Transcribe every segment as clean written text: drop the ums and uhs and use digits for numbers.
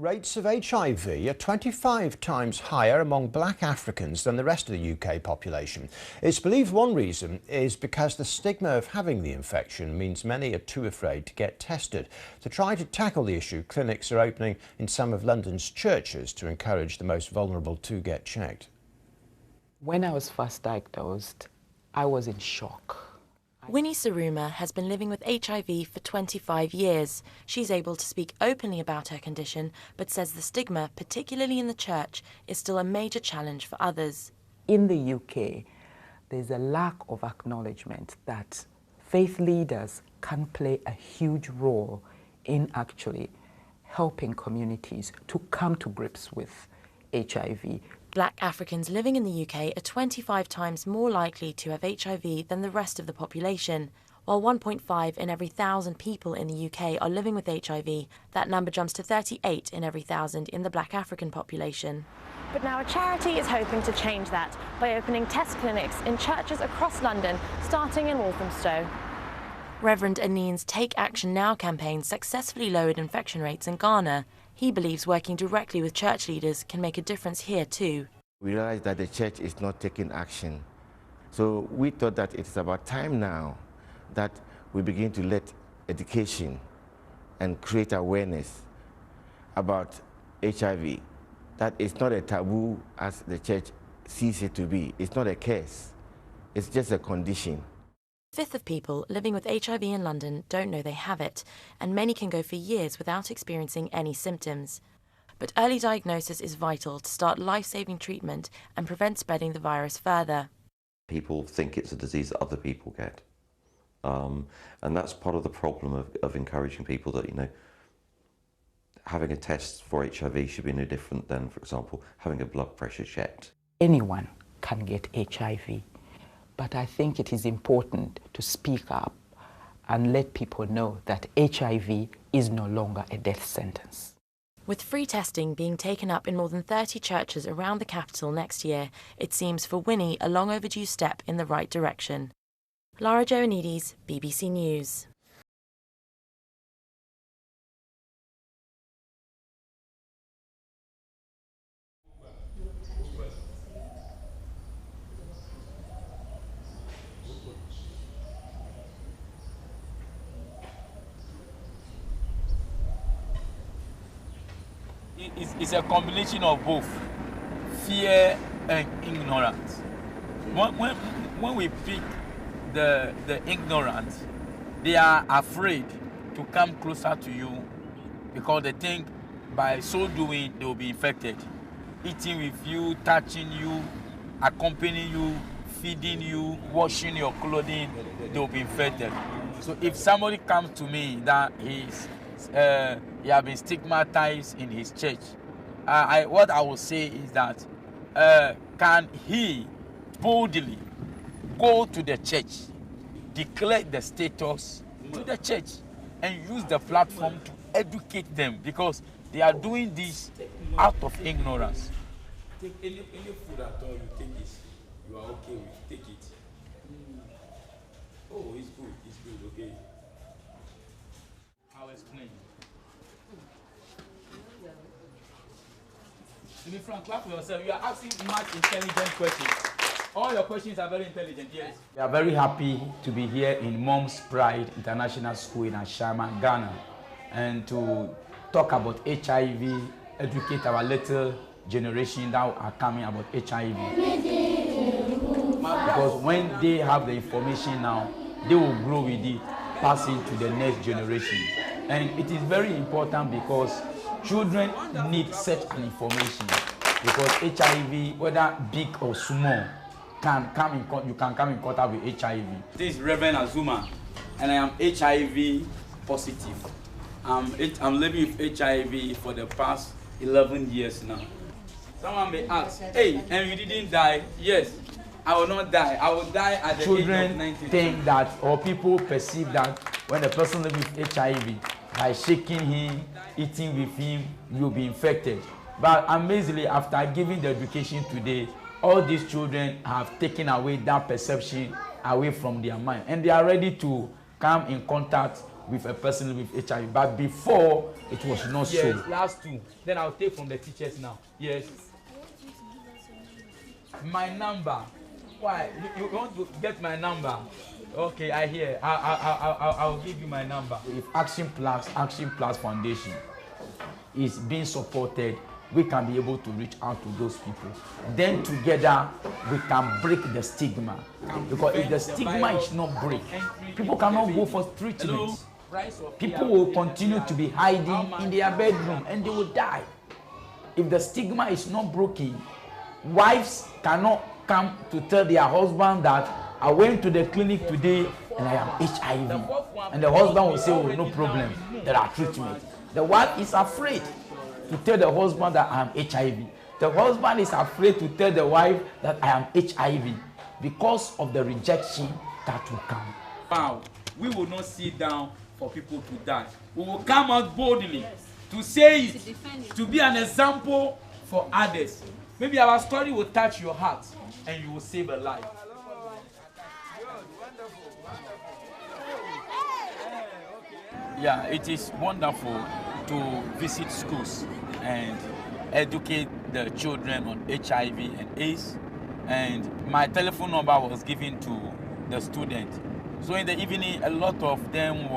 Rates of HIV are 25 times higher among black Africans than the rest of the UK population. It's believed one reason is because the stigma of having the infection means many are too afraid to get tested. To try to tackle the issue, clinics are opening in some of London's churches to encourage the most vulnerable to get checked. When I was first diagnosed, I was in shock. Winnie Saruma has been living with HIV for 25 years. She's able to speak openly about her condition, but says the stigma, particularly in the church, is still a major challenge for others. In the UK, there's a lack of acknowledgement that faith leaders can play a huge role in actually helping communities to come to grips with HIV. Black Africans living in the UK are 25 times more likely to have HIV than the rest of the population. While 1.5 in every 1,000 people in the UK are living with HIV, that number jumps to 38 in every 1,000 in the black African population. But now a charity is hoping to change that by opening test clinics in churches across London, starting in Walthamstow. Reverend Anin's Take Action Now campaign successfully lowered infection rates in Ghana. He believes working directly with church leaders can make a difference here too. We realized that the church is not taking action. So we thought that it's about time now that we begin to let education and create awareness about HIV. That it's not a taboo as the church sees it to be. It's not a curse. It's just a condition. A fifth of people living with HIV in London don't know they have it, and many can go for years without experiencing any symptoms. But early diagnosis is vital to start life-saving treatment and prevent spreading the virus further. People think it's a disease that other people get. And that's part of the problem of encouraging people that, you know, having a test for HIV should be no different than, for example, having a blood pressure checked. Anyone can get HIV. But I think it is important to speak up and let people know that HIV is no longer a death sentence. With free testing being taken up in more than 30 churches around the capital next year, it seems for Winnie a long overdue step in the right direction. Lara Joannides, BBC News. It's a combination of both fear and ignorance. When we pick the ignorant, they are afraid to come closer to you because they think by so doing they will be infected. Eating with you, touching you, accompanying you, feeding you, washing your clothing, they will be infected. So if somebody comes to me that he has been stigmatized in his church, what I will say is that can he boldly go to the church, declare the status to the church, and use the platform to educate them, because they are doing this out of ignorance. Take any food at all, you take it. You are okay with, take it. Oh, it's good, okay. I'll explain. To be frank, clap for yourself. You are asking much intelligent questions. All your questions are very intelligent, yes. We are very happy to be here in Mom's Pride International School in Ashama, Ghana, and to talk about HIV, educate our little generation that are coming about HIV. Because when they have the information now, they will grow with it, passing to the next generation. And it is very important because children need such an information, because HIV, whether big or small, you can come in contact with HIV. This is Reverend Azuma, and I am HIV positive. I'm living with HIV for the past 11 years now. Someone may ask, hey, and you didn't die? Yes, I will not die. I will die at the age of 92. Children think that, or people perceive that when a person lives with HIV, by shaking him, eating with him, you'll be infected. But amazingly, after giving the education today, all these children have taken away that perception away from their mind, and they are ready to come in contact with a person with HIV. But before, it was not so. Yes, last two. Then I'll take from the teachers now. Yes. My number. Why? You want to get my number? Okay, I hear. I'll give you my number. If Actionplus Foundation is being supported, we can be able to reach out to those people. Then together, we can break the stigma. Because if the stigma is not break, people cannot go for treatment. People will continue to be hiding in their bedroom and they will die. If the stigma is not broken, wives cannot come to tell their husband that I went to the clinic today and I am HIV. And the husband will say, oh, no problem, there are treatments. The wife is afraid to tell the husband that I am HIV. The husband is afraid to tell the wife that I am HIV because of the rejection that will come. Wow, we will not sit down for people to die. We will come out boldly to say it, to be an example for others. Maybe our story will touch your heart and you will save a life. Yeah, it is wonderful to visit schools and educate the children on HIV and AIDS. And my telephone number was given to the students. So in the evening, a lot of them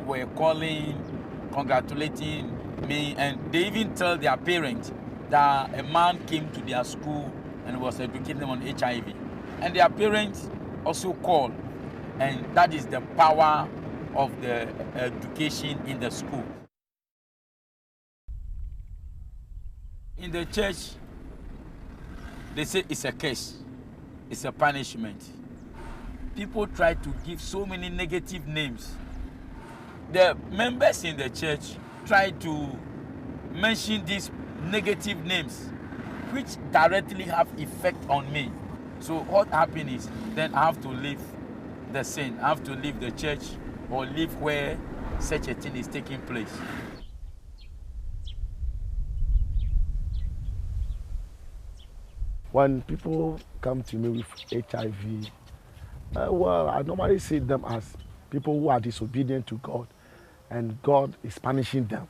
were calling, congratulating me, and they even tell their parents that a man came to their school and was educating them on HIV. And their parents also called, and that is the power of the education in the school. In the church, they say it's a curse, it's a punishment. People try to give so many negative names. The members in the church try to mention these negative names, which directly have effect on me. So what happens is, then I have to leave the sin. I have to leave the church or live where such a thing is taking place. When people come to me with HIV, well, I normally see them as people who are disobedient to God, and God is punishing them.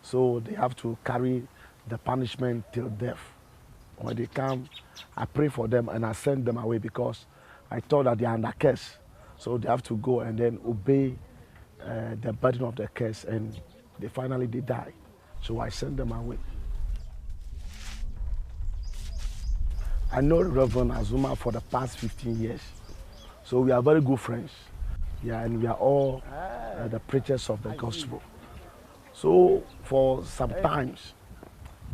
So they have to carry the punishment till death. When they come, I pray for them and I send them away because I thought that they are under curse. So they have to go and then obey the burden of the curse, and they finally die. So I send them away. I know Reverend Azuma for the past 15 years. So we are very good friends. Yeah, and we are all the preachers of the gospel. So for some times,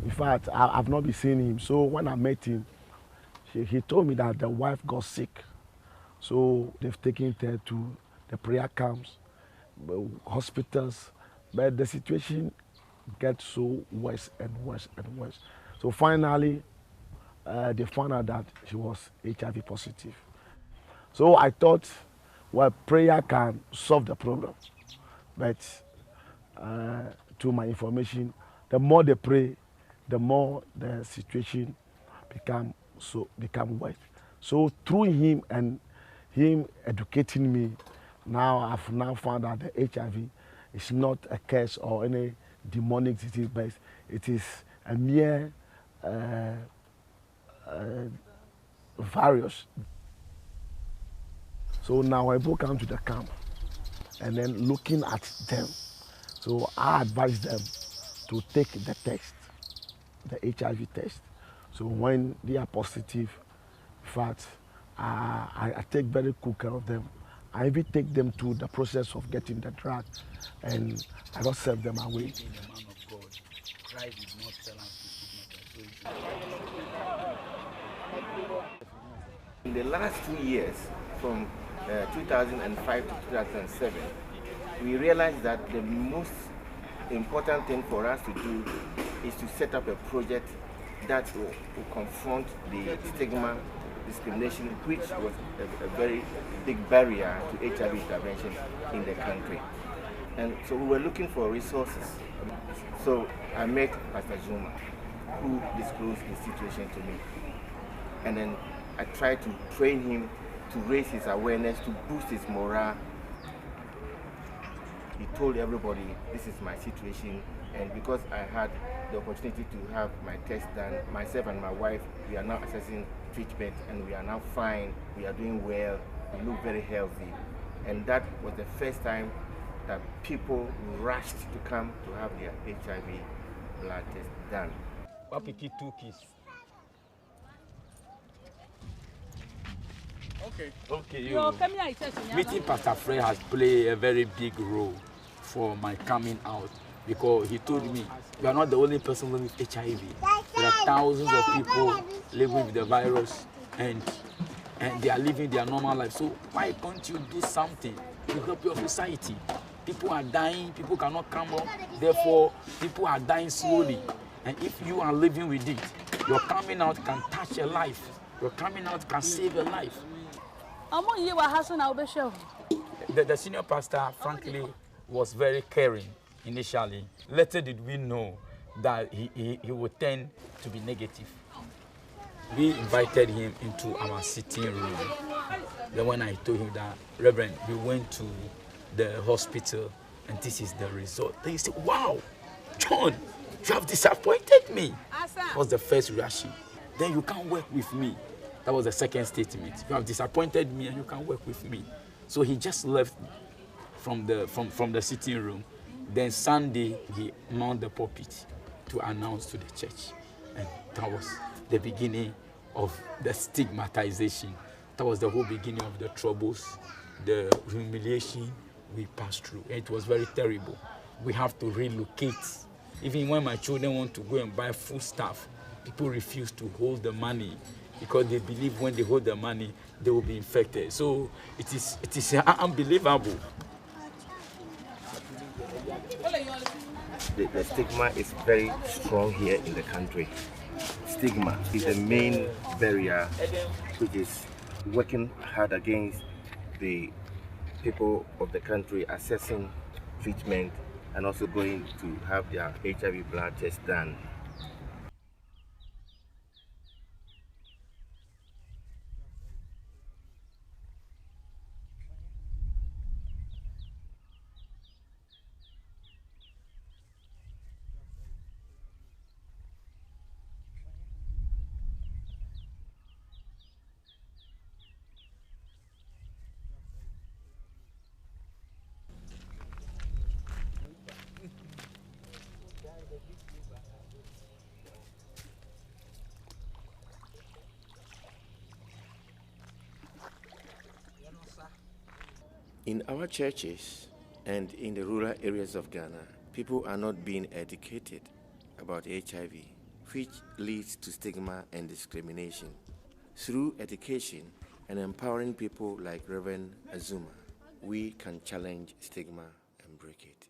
in fact, I've not been seeing him. So when I met him, he told me that the wife got sick. So they've taken her to the prayer camps, hospitals, but the situation gets so worse and worse and worse. So finally, they found out that she was HIV positive. So I thought, well, prayer can solve the problem. But to my information, the more they pray, the more the situation become worse. So through him and him educating me, now I've now found out that HIV is not a curse or any demonic disease, but it is a mere virus. So now I go come to the camp and then looking at them. So I advise them to take the test, the HIV test. So when they are positive, in fact, I take very good care of them. I even take them to the process of getting the drug, and I don't send them away. In the last 2 years, from 2005 to 2007, we realized that the most important thing for us to do is to set up a project that will confront the stigma, discrimination, which was a very big barrier to HIV intervention in the country. And so we were looking for resources. So I met Pastor Zuma, who disclosed the situation to me. And then I tried to train him to raise his awareness, to boost his morale. he told everybody, this is my situation, and because I had the opportunity to have my test done, myself and my wife, we are now assessing treatment, and we are now fine, we are doing well, we look very healthy. And that was the first time that people rushed to come to have their HIV blood test done. Wapiki 2 keys. Okay, you. Meeting Pastor Fred has played a very big role for my coming out, because he told me, you are not the only person living with HIV. There are thousands of people living with the virus, and they are living their normal life. So why can't you do something to help your society? People are dying, people cannot come out, therefore people are dying slowly. And if you are living with it, your coming out can touch a life. Your coming out can save a life. The senior pastor, frankly, was very caring initially. Later did we know that he would tend to be negative. We invited him into our sitting room. Then when I told him that, Reverend, we went to the hospital and this is the result. Then he said, wow, John, you have disappointed me. That was the first reaction. Then you can't work with me. That was the second statement. You have disappointed me and you can't work with me. So he just left from the sitting room. Then Sunday, he mounted the pulpit to announce to the church. And that was the beginning of the stigmatization. That was the whole beginning of the troubles, the humiliation we passed through. It was very terrible. We have to relocate. Even when my children want to go and buy food stuff, people refuse to hold the money because they believe when they hold the money, they will be infected. So it is unbelievable. The stigma is very strong here in the country. Stigma is the main barrier which is working hard against the people of the country accessing treatment and also going to have their HIV blood test done. In our churches and in the rural areas of Ghana, people are not being educated about HIV, which leads to stigma and discrimination. Through education and empowering people like Reverend Azuma, we can challenge stigma and break it.